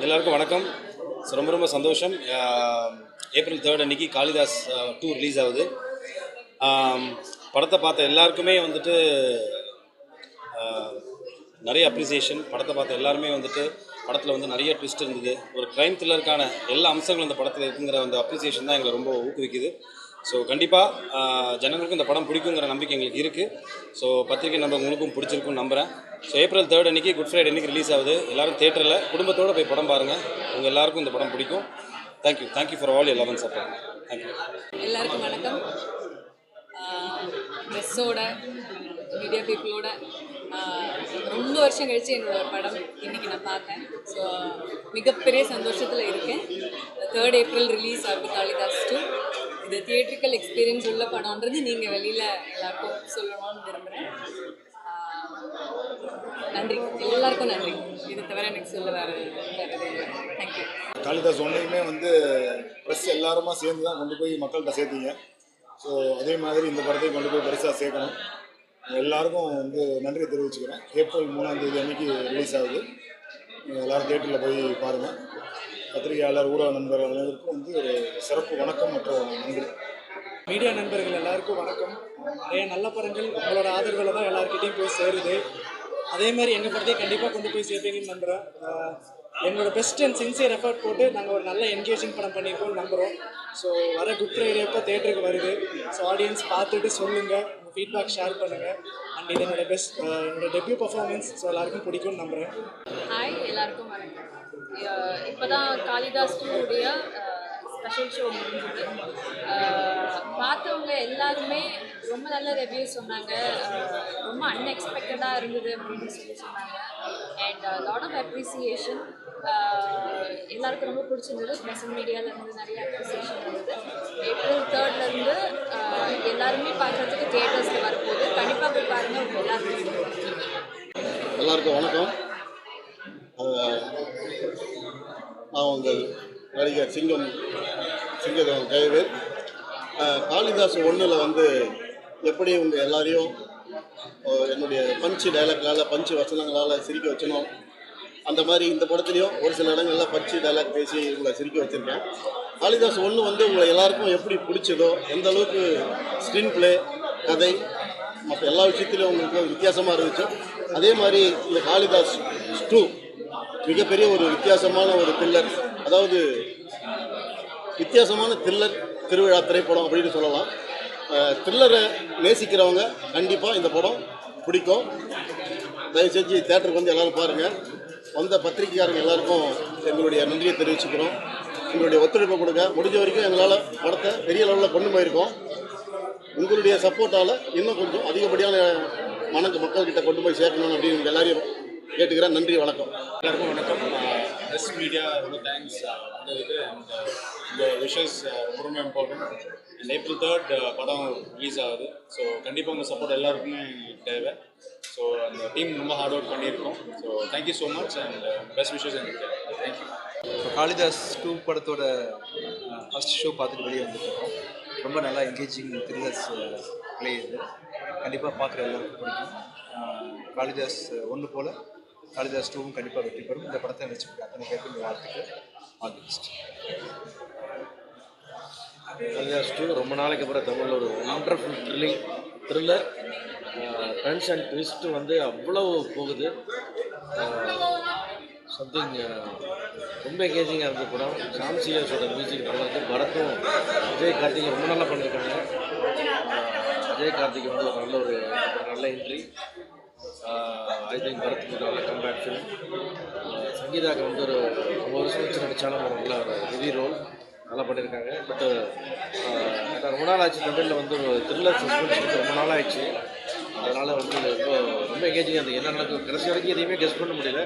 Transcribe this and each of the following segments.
எல்லாருக்கும் வணக்கம். ரொம்ப ரொம்ப சந்தோஷம். ஏப்ரல் 3 அன்றைக்கி காளிதாஸ் 2 ரிலீஸ் ஆகுது. படத்தை பார்த்த எல்லாருக்குமே வந்துட்டு நிறைய அப்ரிசியேஷன். படத்தை பார்த்த எல்லாருமே வந்துட்டு படத்தில் வந்து நிறைய ட்விஸ்ட் இருந்தது. ஒரு க்ரைம் த்ரில்லருக்கான எல்லா அம்சங்களும் இந்த படத்தில் இருக்குங்கிற அந்த அப்ரிசியேஷன் தான் எங்களை ரொம்ப ஊக்குவிக்குது. ஸோ கண்டிப்பாக ஜனங்களுக்கும் இந்த படம் பிடிக்குங்கிற நம்பிக்கை எங்களுக்கு இருக்குது. ஸோ பத்திரிகை உங்களுக்கும் பிடிச்சிருக்குன்னு நம்புகிறேன். ஸோ ஏப்ரல் 3 அன்றைக்கி குட் ஃப்ரைடே அன்றைக்கி ரிலீஸ் ஆகுது. எல்லோரும் தேட்டரில் குடும்பத்தோடு போய் படம் பாருங்கள். உங்கள் எல்லாருக்கும் இந்த படம் பிடிக்கும். Thank you for all your love and support. Thank you. எல்லாருக்கும் வணக்கம். ப்ரெஸ்ஸோட மீடியா பீப்புளோட ரொம்ப வருஷம் கழித்து என்னோட ஒரு படம் இன்றைக்கி நான் பார்த்தேன். ஸோ மிகப்பெரிய சந்தோஷத்தில் இருக்கேன். 3 ஏப்ரல் ரிலீஸ் ஆகுது காளிதாஸ் 2. இது தியேட்ரிக்கல் எக்ஸ்பீரியன்ஸ் உள்ள படம்ன்றது நீங்கள் வெளியில் எல்லாருக்கும் சொல்லணும்னு விரும்புகிறேன். நன்றி, எல்லாருக்கும் நன்றி. இது தவிர எனக்கு சொல்ல வேறு தேங்க்யூ. காளிதாஸ் ஒன்றையுமே வந்து ப்ரெஸ் எல்லாருமா சேர்ந்து தான் கொண்டு போய் மக்கள்கிட்ட சேர்த்தீங்க. ஸோ அதே மாதிரி இந்த படத்தையும் கொண்டு போய் பெருசாக சேர்க்கணும். எல்லாருக்கும் வந்து நன்றியை தெரிவிச்சுக்கிறேன். ஏப்ரல் 3 அன்றைக்கி ரிலீஸ் ஆகுது. எல்லோரும் தேட்டரில் போய் பாருங்கள். பத்திரிகையாளர் ஊடக நண்பர்கள் அனைவருக்கும் வந்து ஒரு சிறப்பு வணக்கம் மற்றும் நன்றி. மீடியா நண்பர்கள் எல்லாருக்கும் வணக்கம். நிறைய நல்ல படங்கள் உங்களோட ஆதரவில் தான் எல்லாருக்கிட்டையும் போய் சேருது. அதே மாதிரி எங்கள் படத்தையும் கண்டிப்பாக கொண்டு போய் சேர்ப்பீங்கன்னு நம்புகிறேன். என்னோட பெஸ்ட் அண்ட் சின்சியர் எஃபர்ட் போட்டு நாங்கள் ஒரு நல்ல என்கேஜிங் படம் பண்ணியிருக்கோம்னு நம்புகிறோம். ஸோ வர குட் ஃப்ரைடே இப்போ தேட்டருக்கு வருது. ஸோ ஆடியன்ஸ் பார்த்துட்டு சொல்லுங்கள், உங்கள் ஃபீட்பேக் ஷேர் பண்ணுங்கள். அண்ட் இது என்னோட டெபியூ பர்ஃபார்மன்ஸ். ஸோ எல்லாருக்கும் பிடிக்கும்னு நம்புகிறேன். ஹாய், எல்லாருக்கும் வணக்கம். இப்போ தான் காளிதாஸ் 2 ஸ்பெஷல் ஷோ முடிஞ்சது. பார்த்தவங்க எல்லாருமே ரொம்ப நல்ல ரிவ்யூஸ் சொன்னாங்க. ரொம்ப அன்எக்ஸ்பெக்டடாக இருந்தது அப்படின்னு சொன்னாங்க. And lot of appreciation. எல்லாருக்கும் ரொம்ப பிடிச்சிருந்தது. ப்ரெஸ் மீடியாவிலேருந்து நிறைய அப்ரிசியேஷன் இருந்தது. ஏப்ரல் 3 எல்லாருமே பார்க்குறதுக்கு தியேட்டர்ஸில் வரப்போகுது. கண்டிப்பாக போய் பாருங்கள். எல்லாருக்கும் வணக்கம். நான் உங்கள் நடிகர் சிங்கம் ஜெயவேல். காளிதாஸ் 1 வந்து எப்படி உங்கள் எல்லாரையும் என்னுடைய பஞ்சு டைலாக்னால் பஞ்சு வசனங்களால் சிரிக்க வச்சணும், அந்த மாதிரி இந்த படத்துலையும் ஒரு சில இடங்களில் பஞ்சு டைலாக் பேசி உங்களை சிரிக்க வச்சுருக்கேன். காளிதாஸ் 1 வந்து உங்களை எல்லாருக்கும் எப்படி பிடிச்சதோ, எந்த அளவுக்கு ஸ்க்ரீன் பிளே, கதை மற்ற எல்லா விஷயத்துலையும் உங்களுக்கு வித்தியாசமாக இருந்துச்சோ, அதே மாதிரி இந்த காளிதாஸ் 2 மிகப்பெரிய ஒரு வித்தியாசமான ஒரு த்ரில்லர், அதாவது வித்தியாசமான த்ரில்லர் திருவிழா திரைப்படம் அப்படின்னு சொல்லலாம். த்ரில்லரை நேசிக்கிறவங்க கண்டிப்பாக இந்த படம் பிடிக்கும். தயவு செஞ்சு தேட்டருக்கு வந்து எல்லோரும் பாருங்கள். வந்த பத்திரிகையாளர்கள் எல்லாருக்கும் எங்களுடைய நன்றியை தெரிவிச்சுக்கிறோம். எங்களுடைய ஒத்துழைப்பை கொடுங்க. முடிஞ்ச வரைக்கும் எங்களால் படத்தை பெரிய லெவலில் கொண்டு போயிருக்கோம். உங்களுடைய சப்போர்ட்டால் இன்னும் கொஞ்சம் அதிகப்படியான மக்கள்கிட்ட கொண்டு போய் சேர்க்கணும் அப்படின்னு எல்லாரையும் கேட்டுக்கிறேன். நன்றி, வணக்கம். எல்லாருக்கும் வணக்கம். ப்ரெஸ் மீடியா ரொம்ப தேங்க்ஸ் வந்ததுக்கு. இந்த விஷஸ் ரொம்ப இம்பார்ட்டன்ட். அண்ட் ஏப்ரல் 3 படம் ரிலீஸ் ஆகுது. ஸோ கண்டிப்பாக உங்கள் சப்போர்ட் எல்லாருக்குமே தேவை. ஸோ அந்த டீம் ரொம்ப ஹார்ட் ஒர்க் பண்ணியிருக்கோம். So thank you so much and best wishes எனக்கு தேங்க்யூ. இப்போ காளிதாஸ் 2 படத்தோட ஃபஸ்ட் ஷோ பார்த்துட்டு வெளியே வந்துருக்கோம். ரொம்ப நல்லா என்கேஜிங் த்ரில்லர்ஸ் பிளே இது. கண்டிப்பாக பார்க்குற எல்லாருக்கும் பிடிக்கும். காளிதாஸ் 1 போல் காளிதாஸ் 2 கண்டிப்பாக வெற்றி பெறும். இந்த படத்தை நினச்சிக்கிட்டு அத்தனை பேருக்கு இந்த வாழ்த்துக்கு ஆல் தி பெஸ்ட். காளிதாஸ் 2 ரொம்ப நாளைக்கு அப்புறம் தமிழில் ஒரு wonderful thriller. Tons and twist வந்து அவ்வளோ போகுது. சம்திங் ரொம்ப எங்கேஜிங்காக இருந்த படம். சாம் சிஎஸோட மியூசிக் நல்லா இருக்குது. பரத்தும் விஜய் கார்த்திகை ரொம்ப நல்லா பண்ணியிருக்காங்க. விஜய் கார்த்திகை வந்து ஒரு நல்ல என்ட்ரி. ஐ திங்க் பரத்துக்கு நல்ல கம்பேக் ஃபிலிம். சங்கீதாக்கு வந்து ஒரு வருஷம் வச்சு நடித்தாலும் ஒரு நல்ல ஒரு ஹெவி ரோல் நல்லா பண்ணியிருக்காங்க. பட் ரொம்ப நாள் ஆச்சு தமிழில் வந்து ஒரு த்ரில்லர் சஸ்பென்ஸ் ரொம்ப நாள் ஆயிடுச்சு. அதனால் வந்து ரொம்ப எங்கேஜிங்காக இருந்தது. என்ன நடக்கும் கடைசி வரைக்கும் எதையுமே கெஸ் பண்ண முடியல.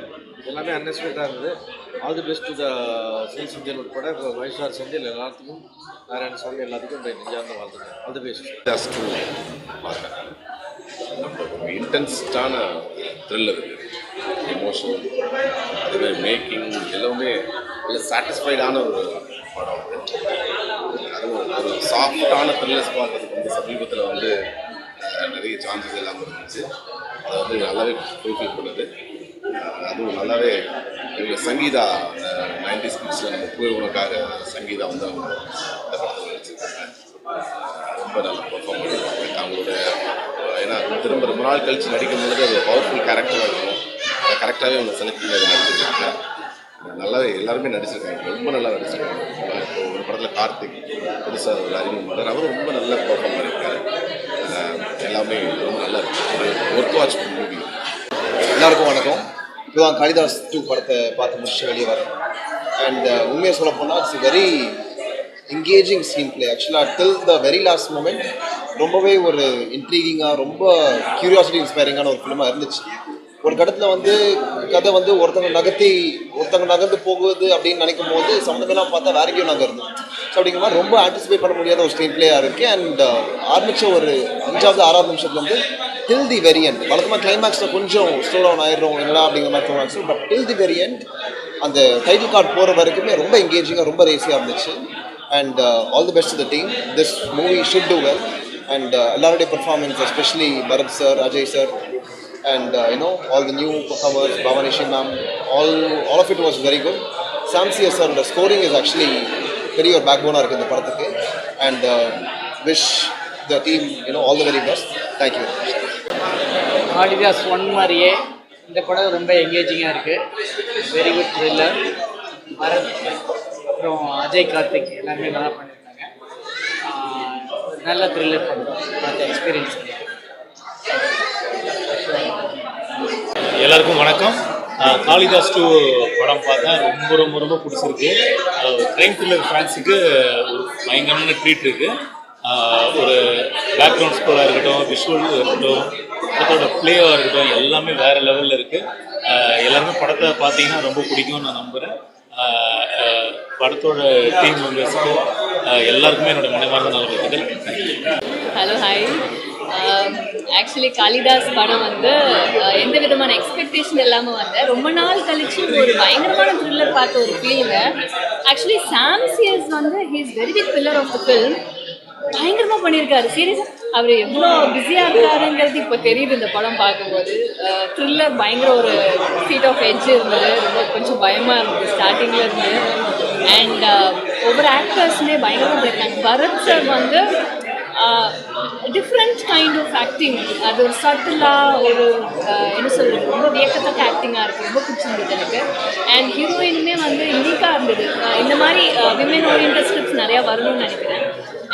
எல்லாமே அன்எக்ஸ்பெக்டாக இருந்தது. All the best to the Senthil உட்பட இப்போ வைசார் செந்தில் எல்லாத்துக்கும், நாராயணசாமி எல்லாத்துக்கும் இந்த நெஞ்சார்ந்த வாழ்த்துக்கள். All the best. ஒரு இன்டென்ஸ்டான த்ரில்லர் இருக்குது. எமோஷன், அதுவே மேக்கிங் எல்லாமே நல்ல சாட்டிஸ்ஃபைடான ஒரு படம். அதுவும் ஒரு சாஃப்டான த்ரில்லர்ஸ் பார்க்கறதுக்கு வந்து சமீபத்தில் வந்து நிறைய சான்சஸ் எல்லாம் இருந்துச்சு. அதை வந்து நல்லாவே ஃபுல்ஃபில் பண்ணுது. அதுவும் நல்லாவே சங்கீதா நைன்டி ஸ்கிட்ஸில் நம்ம உனக்காக சங்கீதா வந்து அவங்க இந்த படத்தில் நடிச்சிருக்காங்க. ரொம்ப நல்லா பெர்ஃபார்ம் பண்ணியிருக்காங்க. அவங்களோட ஏன்னா திரும்ப ரொம்ப நாள் கழித்து நடிக்கும் பொழுது அது பவர்ஃபுல் கேரக்டராக இருக்கும். அதை கரெக்டாகவே அவங்க செலக்ட் பண்ணி அதை நடிச்சிருக்காங்க. நல்லாவே எல்லாருமே நடிச்சிருக்காங்க, ரொம்ப நல்லா நடிச்சிருக்காங்க. இப்போ ஒரு படத்தில் கார்த்திக் புதுசாக ஒரு அறிமுகம் பண்ணார், அவரும் ரொம்ப நல்லா பெர்ஃபார்ம் பண்ணியிருக்காரு. எல்லாமே ரொம்ப நல்லா இருக்கு. ஒரு ஒர்க் வாட்ச் மூவி. எல்லாருக்கும் வணக்கம். இப்போதான் காளிதாஸ் 2 படத்தை பார்த்து முடிச்சு வெளியே வரேன். அண்ட் உண்மையை சொல்ல போனால் it's very engaging screen play. ஆக்சுவலாக டில் த வெரி லாஸ்ட் மூமெண்ட் ரொம்பவே ஒரு இன்ட்ரீகிங்காக, ரொம்ப க்யூரியாசிட்டி இன்ஸ்பைரிங்கான ஒரு ஃபிலிமாக இருந்துச்சு. ஒரு கட்டத்தில் வந்து கதை வந்து ஒருத்தங்க நகர்ந்து போகுது அப்படின்னு நினைக்கும் போது சம்மந்தமெல்லாம் பார்த்தா வேற எங்கேயும் நகருது. ஸோ அப்படிங்கிற மாதிரி ரொம்ப ஆன்டிசிபேட் பண்ண முடியாத ஒரு ஸ்க்ரீன் பிளேயாக இருக்குது. அண்ட் ஆரம்பித்த ஒரு 5வது-6வது நிமிஷத்துலேருந்து டில் தி வெரி எண்ட், வழக்கமாக கிளைமேக்ஸில் கொஞ்சம் ஸ்லோ டவுன் ஆயிடும் என்னடா அப்படிங்கிற மாதிரி தோணுச்சு. But till the very end அந்த டைட்டில் கார்டு போகிற வரைக்குமே ரொம்ப என்கேஜிங்காக, ரொம்ப ரேசியாக இருந்துச்சு. And all the best to the team. This movie should do well. And எல்லாருடைய performance, especially Bharath sir, Ajay sir, and all the new performers, Bhavanishi ma'am, all of it was very good. Sam C. sir, the scoring is actually very your backbone in the padathuku, and wish the team all the very best. Thank you very much. Kaalidas 1 மாதிரியே இந்த படம் ரொம்ப எங்கேஜிங்காக இருக்குது. Very good thriller. Bharat அப்புறம் அஜய் கார்த்திக் எல்லாருமே நல்லா பண்ணியிருக்காங்க. நல்ல த்ரில்லர் படம் பார்த்த எக்ஸ்பீரியன்ஸ். எல்லாருக்கும் வணக்கம். காளிதாஸ் 2 படம் பார்த்தா ரொம்ப பிடிச்சிருக்கு. க்ரைம் த்ரில்லர் ஃபேன்ஸுக்கு ஒரு பயங்கரமான ட்ரீட் இருக்குது. ஒரு பேக்ரவுண்ட் ஸ்கோராக இருக்கட்டும், விஷுவல் இருக்கட்டும், படத்தோட பிளேவாக இருக்கட்டும், எல்லாமே வேறு லெவலில் இருக்குது. எல்லாருமே படத்தை பார்த்தீங்கன்னா ரொம்ப பிடிக்கும்னு நான் நம்புகிறேன். படத்தோட டீம் மெம்பர்ஸுக்கும் எல்லாருக்குமே என்னோட மனமார்ந்த நல்வாழ்த்துக்கள். Hello, hi. ஆக்சுவலி காளிதாஸ் படம் வந்து எந்த விதமான எக்ஸ்பெக்டேஷன் இல்லாமல் வந்தேன். ரொம்ப நாள் கழிச்சு ஒரு பயங்கரமான த்ரில்லர் பார்த்த ஒரு ஃபீலுங்க. ஆக்சுவலி சாம் சிஎஸ் வந்து he is very big pillar of the film. பயங்கரமாக பண்ணியிருக்காரு. சீரியஸாக அவர் எவ்வளோ பிஸியாக இருக்காருங்கிறது இப்போ தெரியுது இந்த படம் பார்க்கும்போது. த்ரில்லர் பயங்கர ஒரு ஃபீட் ஆஃப் எட்ஜ் இருந்தது. ரொம்ப கொஞ்சம் பயமாக இருந்தது ஸ்டார்டிங்கில் இருந்து. அண்ட் ஒவ்வொரு ஆக்டர்ஸுமே பயங்கரமாக பண்ணியிருக்காங்க. பரத் சார் வந்து டிஃப்ரெண்ட் கைண்ட் ஆஃப் ஆக்டிங். அது ஒரு சட்டிலாக ஒரு என்ன சொல்கிறது, ரொம்ப வியக்கத்தக்க ஆக்டிங்காக இருக்குது. ரொம்ப பிடிச்சிருந்தது எனக்கு. அண்ட் ஹீரோயினுமே வந்து யூனிக்காக இருந்தது. இந்த மாதிரி விமன் ஓரியன்டட் ஸ்கிரிப்ட்ஸ் நிறையா வரணும்னு நினைக்கிறேன்.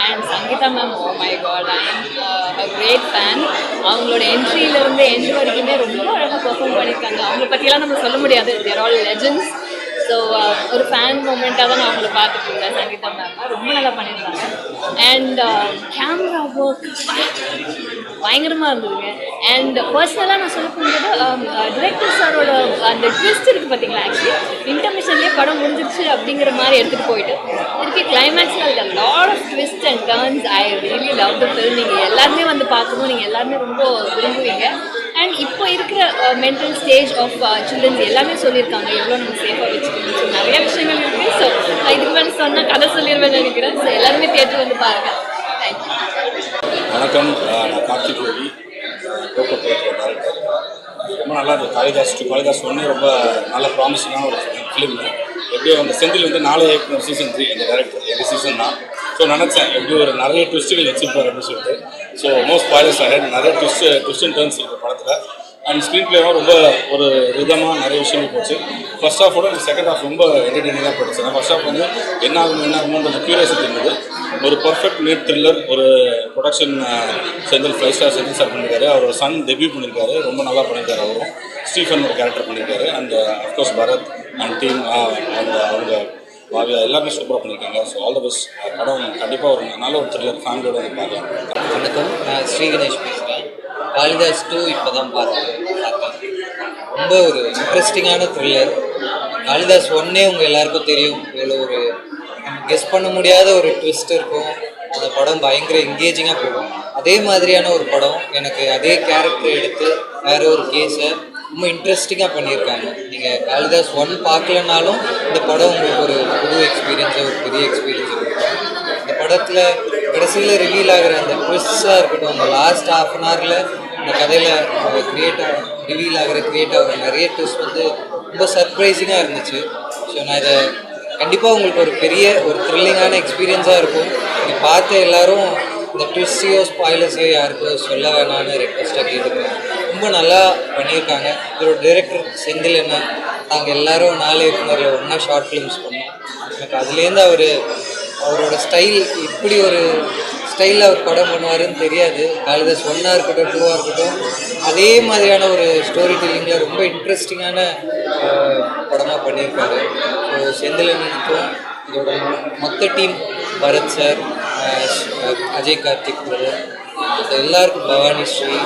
And Sangeetha ma'am, oh my god, I am a great fan. அவங்களோட என்ட்ரியிலேருந்து எண்ட் வரைக்குமே ரொம்ப அழகாக பெர்ஃபார்ம் பண்ணியிருக்காங்க. அவங்கள பற்றியெல்லாம் நம்ம சொல்ல முடியாது, தேர் ஆல் லெஜெண்ட்ஸ். ஸோ ஒரு ஃபேன் மூமெண்ட்டாக தான் நான் அவங்கள பார்த்துட்டு இருந்தேன். சங்கீதா மேம் ரொம்ப நல்லா பண்ணியிருந்தாங்க. அண்ட் கேமரா ஒர்க் பயங்கரமாக இருந்ததுங்க. அண்ட் பர்சனலாக நான் சொல்ல போகும்போது டிரெக்டர் சாரோட அந்த ட்விஸ்ட் இருக்குது பார்த்தீங்களா. ஆக்சுவலி இன்டர்மிஷன்லேயே படம் முடிஞ்சிருச்சு அப்படிங்கிற மாதிரி எடுத்துகிட்டு போயிட்டு திருப்பி கிளைமேக்ஸில் lot of twist and turns. I really love the film. நீங்கள் எல்லாருமே வந்து பார்க்கணும், நீங்கள் எல்லாருமே ரொம்ப விரும்புவீங்க. அண்ட் இப்போ இருக்கிற மென்டல் ஸ்டேஜ் ஆஃப் சில்ட்ரன்ஸ் எல்லாமே சொல்லியிருக்காங்க, எவ்வளோ நம்ம சேஃபாக வச்சுக்கணும். ஸோ நிறைய விஷயங்கள் இருக்குது. ஸோ இதுக்கு மேலே சொன்னால் கதை சொல்லிடுவேன்னு நினைக்கிறேன். ஸோ எல்லாருமே தேட்டர் வந்து பாருங்கள். தேங்க்யூ. வணக்கம், நான் கார்த்திக் ரவி, டேரக்டர். ரொம்ப நல்லா இருக்குது. காளிதாஸ் 1 ரொம்ப நல்ல ப்ராமிசிங்கான ஒரு ஃபிலிம். எப்படியோ அந்த செந்தில் வந்து 4 சீசன் 3 அந்த டேரக்டர் எங்கள் சீசன் தான். ஸோ நினச்சேன் எப்படி ஒரு நிறைய ட்விஸ்ட்டுகள் வச்சுருப்பார் அப்படின்னு சொல்லிட்டு. ஸோ மோஸ்ட் ஸ்பாய்லர்ஸ் ஆகிட் நிறைய ட்விஸ்ட் அண்ட் டர்ன்ஸ் இருக்குது படத்தில். அண்ட் ஸ்க்ரீன் பிளேலாம் ரொம்ப ஒரு விதமாக நிறைய விஷயங்கள் போச்சு. ஃபர்ஸ்ட் ஹாஃபோட எனக்கு செகண்ட் ஹாஃப் ரொம்ப என்டர்டெய்னிங்காக போயிடுச்சு. நான் ஃபர்ஸ்ட் ஹாஃப் வந்து என்ன ஆகுமோன்ற க்யூரியாசிட்டி இருந்தது. ஒரு பர்ஃபெக்ட் நீட் த்ரில்லர். ஒரு production Senthil 5 star Senthil sir பண்ணியிருக்காரு. அவரோட சன் டெபியூ பண்ணியிருக்காரு, ரொம்ப நல்லா பண்ணியிருக்காரு. அவரும் ஸ்டீஃபன் ஒரு கேரக்டர் பண்ணியிருக்காரு. And of course Bharath and team அந்த அவங்க பாவியா எல்லாமே சூப்பராக பண்ணியிருக்காங்க. So all the best. படம் கண்டிப்பாக ஒரு நல்ல ஒரு த்ரில்லர் ஃபேமிலியோட வந்து பார்க்கலாம். வணக்கம், நான் ஸ்ரீ கணேஷ் பேசுகிறேன். காளிதாஸ் 2 இப்போ தான் பார்த்தேன். ரொம்ப ஒரு இன்ட்ரெஸ்டிங்கான த்ரில்லர். காளிதாஸ் 1 உங்கள் எல்லாருக்கும் தெரியும், இவ்வளோ ஒரு கெஸ் பண்ண முடியாத ஒரு ட்விஸ்ட் இருக்கும். அந்த படம் பயங்கர என்கேஜிங்காக போகும். அதே மாதிரியான ஒரு படம் எனக்கு அதே கேரக்டர் எடுத்து வேறு ஒரு கேஸை ரொம்ப இன்ட்ரெஸ்டிங்காக பண்ணியிருக்காங்க. நீங்கள் காளிதாஸ் 1 பார்க்கலனாலும் இந்த படம் உங்களுக்கு ஒரு புது எக்ஸ்பீரியன்ஸாக, ஒரு பெரிய எக்ஸ்பீரியன்ஸ் இருக்கும். இந்த படத்தில் கடைசியில் ரிவீல் ஆகிற அந்த ட்விஸ்டாக இருக்கட்டும், அந்த லாஸ்ட் ½ அன் ஹவரில் இந்த கதையில் ரிவீல் ஆகிற நிறைய ட்விஸ்ட் வந்து ரொம்ப சர்ப்ரைசிங்காக இருந்துச்சு. ஸோ நான் இதை கண்டிப்பாக உங்களுக்கு ஒரு பெரிய ஒரு த்ரில்லிங்கான எக்ஸ்பீரியன்ஸாக இருக்கும். நீங்கள் பார்த்த எல்லாரும் இந்த ட்விஸ்டையோ ஸ்பாய்லர்ஸையோ யாருக்கும் சொல்ல வேணான்னு ரெக்வஸ்ட்டாக கேட்டுக்கிறேன். ரொம்ப நல்லா பண்ணியிருக்காங்க. இதோட டைரக்டர் செந்தில் என்ன, நாங்கள் எல்லாரும் நாளே இயக்குனரில் ஒன்றா ஷார்ட் ஃபிலிம்ஸ் பண்ணோம். எனக்கு அதுலேருந்து அவரோட ஸ்டைல் இப்படி ஒரு ஸ்டைலில் அவர் படம் பண்ணுவாருன்னு தெரியாது. காளிதாஸ் 1ஆக இருக்கட்டும் 2ஆக இருக்கட்டும் அதே மாதிரியான ஒரு ஸ்டோரி டெல்லிங்கில் ரொம்ப இன்ட்ரெஸ்டிங்கான படமாக பண்ணியிருக்காரு. ஸோ செந்திலனுக்கும் இதோட மொத்த team, Bharath sir, Ajay Karthik brother, எல்லாருக்கும், பவானி ஸ்ரீ,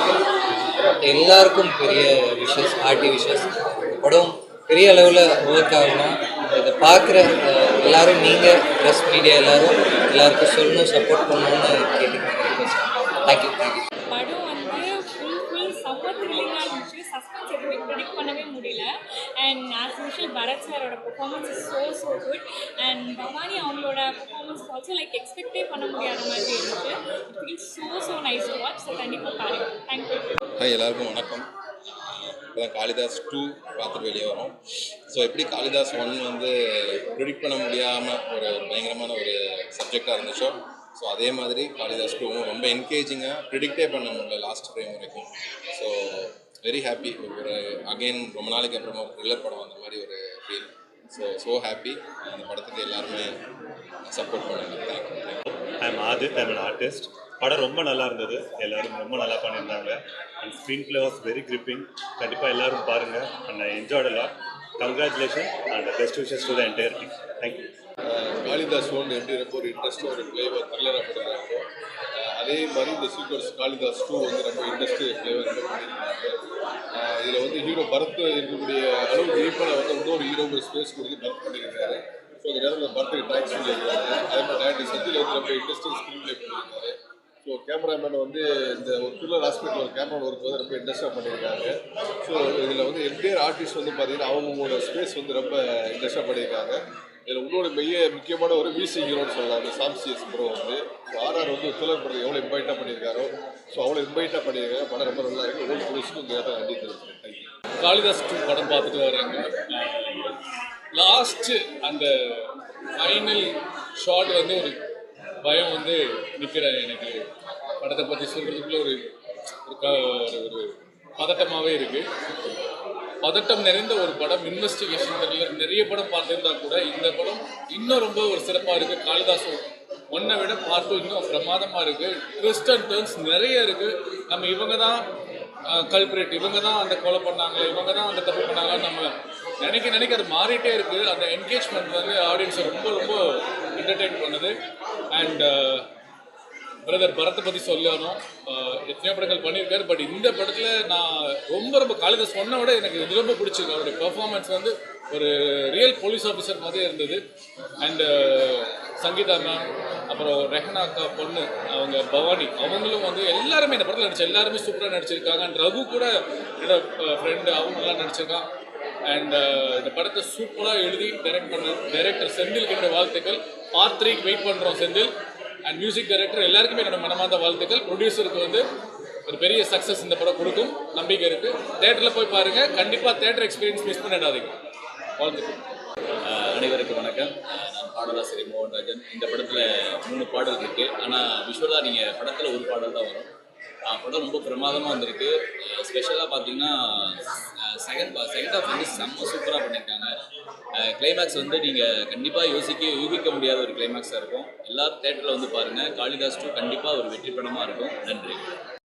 எல்லாருக்கும் பெரிய விஷஸ், ஹார்ட்டி விஷஸ். படம் பெரிய அளவில் ஒர்க் ஆகணும். இதை பார்க்குற எல்லாரும், நீங்கள் ப்ரெஸ் மீடியா எல்லாருக்கும் சொல்லணும், சப்போர்ட் பண்ணணும்னு கேட்டுக்கிறேன். தேங்க்யூ. படம் வந்து ஃபுல் செம்ம த்ரில்லிங்காக இருந்துச்சு. சஸ்பென்ஸ் எதுவுமே ப்ரெடிக்ட் பண்ணவே முடியல. அண்ட் ஆஸ் யூஷுவல் பரத் சாரோட performance is so good. And Bhavani அவங்களோட பெர்ஃபார்மன்ஸ் ஆல்சோ லைக் எக்ஸ்பெக்டே பண்ண முடியாத மாதிரி இருந்துச்சு. It feels so nice to watch. So கண்டிப்பாக பாருங்க. தேங்க்யூ. ஹாய், எல்லாருக்கும் வணக்கம். இப்போ தான் காளிதாஸ் 2 பார்த்துட்டு வெளியே வரோம். ஸோ எப்படி காளிதாஸ் 1 வந்து ப்ரிடிக்ட் பண்ண முடியாமல் ஒரு பயங்கரமான ஒரு சப்ஜெக்டாக இருந்துச்சோ, ஸோ அதே மாதிரி காளிதாஸ் 2வும் ரொம்ப என்கேஜிங்காக ப்ரிடிக்டே பண்ண முடியல லாஸ்ட் ஃப்ரேம் வரைக்கும். So very happy. ஒரு அகெயின் ரொம்ப நாளைக்கு அப்புறமா ஒரு த்ரில்லர் படம் வந்த மாதிரி ஒரு ஃபீல். So happy. அந்த படத்துக்கு எல்லாருமே சப்போர்ட் பண்ணுங்க. Thank you. I am Adith, I am an artist. படம் ரொம்ப நல்லா இருந்தது. எல்லோரும் ரொம்ப நல்லா பண்ணியிருந்தாங்க. And screenplay was very gripping. கண்டிப்பாக எல்லோரும் பாருங்கள். And I enjoyed a lot. Congratulation and best wishes to the entire team. Thank you. Kalidas 1 எப்படி ரொம்ப ஒரு இன்ட்ரெஸ்ட்டாக ஒரு ஃப்ளேவர் த்ரில்லராக பண்ணியிருந்தாங்க, அதே மாதிரி இந்த சீக்வன்ஸ் காளிதாஸ் 2 வந்து ரொம்ப இன்ட்ரெஸ்ட் ஃப்ளேவர் ரொம்ப பண்ணியிருந்தாங்க. இதில் வந்து ஹீரோ பரத் இருக்கக்கூடிய அளவுக்கு ஈக்குவலாக வந்து இன்னொரு ஹீரோக்கு ஸ்பேஸ் கொடுத்து பரத் பண்ணியிருக்காரு. ஸோ அந்த நேரத்தில் பரத்துக்கு தேங்க்ஸ் சொல்லியிருக்காரு. அதே மாதிரி டேரக்டர் செந்தில் வந்து ரொம்ப இன்ட்ரெஸ்டிங் ஸ்க்ரீன் ப்ளே பண்ணியிருக்காரு. ஸோ கேமராமேன் வந்து இந்த ஒரு த்ரில்லர் ஹாஸ்பிட்டல் ஒரு கேமரா ஒர்க் வந்து ரொம்ப இன்ட்ரெஸ்டாக பண்ணியிருக்காங்க. ஸோ இதில் வந்து என்டையர் ஆர்டிஸ்ட் வந்து பார்த்தீங்கன்னா அவங்களோட ஸ்பேஸ் வந்து ரொம்ப இன்ட்ரெஸ்டாக பண்ணியிருக்காங்க. இதில் இன்னொரு முக்கியமான ஒரு மியூசிக் ஹீரோன்னு சொல்லலாம். அந்த சாம்சிஎஸ் ப்ரோ வந்து ஆர்ஆர் வந்து த்ரில்லர் படத்தை எவ்வளோ இன்வைட்டாக பண்ணியிருக்காரோ, ஸோ அவ்வளோ இன்வைட்டாக பண்ணியிருக்காங்க. படம் ரொம்ப நல்லா இருக்குது. ஓல்டு புதுசுக்கு இந்த நேரத்தை நன்றி தெரிவிக்கிறேன். தேங்க்யூ. காளிதாஸ் 2 படம் பார்த்துட்டு வராங்க. லாஸ்ட்டு அந்த ஃபைனல் ஷாட் வந்து ஒரு பயம் வந்து நிற்கிறேன். எனக்கு படத்தை பற்றி சொல்கிறதுக்குள்ள ஒரு பதட்டமாகவே இருக்குது. பதட்டம் நிறைந்த ஒரு படம், இன்வெஸ்டிகேஷன் த்ரில்லர். நிறைய படம் பார்த்துருந்தா கூட இந்த படம் இன்னும் ரொம்ப ஒரு சிறப்பாக இருக்குது. காளிதாஸ் 1 விட பார்ட் 2 இன்னும் பிரமாதமாக இருக்குது. ட்விஸ்ட் அண்ட் டர்ன்ஸ் நிறைய இருக்குது. நம்ம இவங்க தான் கல்பிரேட், இவங்க தான் அந்த கொலை பண்ணாங்க, இவங்க தான் அந்த தப்பு பண்ணாங்கன்னு நம்ம நினைக்க அது மாறிட்டே இருக்குது. அந்த என்கேஜ்மெண்ட் வந்து ஆடியன்ஸை ரொம்ப என்டர்டெயின் பண்ணுது. அண்ட் பிரதர் பரத்தை பற்றி சொல்லணும். எத்தனையோ படங்கள் பண்ணியிருக்காரு. பட் இந்த படத்தில் நான் ரொம்ப காளிதாஸ் 1 விட எனக்கு இது ரொம்ப பிடிச்சிருக்கு. அவருடைய பெர்ஃபார்மன்ஸ் வந்து ஒரு ரியல் போலீஸ் ஆஃபீஸர் மாதிரி இருந்தது. அண்டு சங்கீதா மேம், அப்புறம் ரெஹனா அக்கா பொண்ணு, அவங்க பவானி, அவங்களும் வந்து எல்லாருமே இந்த படத்தில் எல்லாருமே சூப்பராக நடிச்சிருக்காங்க. அண்ட் ரகு கூட என்னோட ஃப்ரெண்டு, அவங்க நல்லா நடிச்சிருக்கான். அண்ட் இந்த படத்தை சூப்பராக எழுதி டைரக்ட் பண்ண டைரக்டர் செந்திலுக்கு என்னோட வாழ்த்துக்கள். பார்ட் 3க்கு வெயிட் பண்ணுறோம் செந்தில். அண்ட் மியூசிக் டைரக்டர் எல்லாருக்குமே என்னோட மனமார்ந்த வாழ்த்துக்கள். ப்ரொடியூசருக்கு வந்து ஒரு பெரிய சக்ஸஸ் இந்த படம் கொடுக்கும் நம்பிக்கை இருக்குது. தேட்டரில் போய் பாருங்கள். கண்டிப்பாக தேட்டர் எக்ஸ்பீரியன்ஸ் மிஸ் பண்ணிடாதீங்க. வாழ்த்துக்கள். அனைவருக்கும் வணக்கம். நான் பாடலாசிரியர் மோகன்ராஜன். இந்த படத்தில் 3 பாடல் இருக்குது. ஆனால் விஷுவலாக நீங்கள் படத்தில் ஒரு பாடல் தான் வரும். படம் ரொம்ப பிரமாதமாக வந்திருக்கு. ஸ்பெஷலாக பார்த்தீங்கன்னா செகண்ட் ஹாஃப் வந்து செம்ம சூப்பராக பண்ணியிருக்காங்க. கிளைமேக்ஸ் வந்து நீங்கள் கண்டிப்பாக யூகிக்க முடியாத ஒரு கிளைமேக்ஸாக இருக்கும். எல்லாரும் தேட்டரில் வந்து பாருங்கள். காளிதாஸ் 2 கண்டிப்பாக ஒரு வெற்றி படமாக இருக்கும். நன்றி.